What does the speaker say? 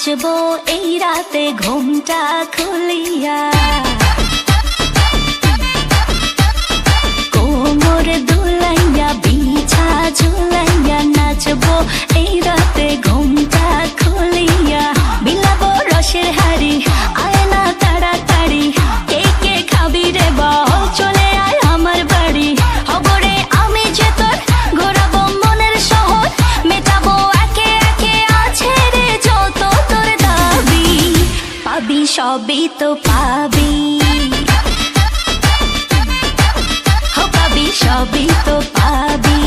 নাচবো এই রাতে ঘুমটা খুলিয়া, কোমর দুলাইয়া বিছা ঝুলাইয়া নাচবো এই রাতে ঘুমটা খুলিয়া। বিলাবো রসের হাড়ি আয় না তাড়াতাড়ি, কে কে খাবি রে বল চলে আয় আমার বাড়ি। হবরে আমি যে তোর ঘোরাবো মনের শহর, মেটাবো একে একে আছে রে যত তোর দাবি। পাবি সবই তো পাবি, পাবি সবই তো পাবি।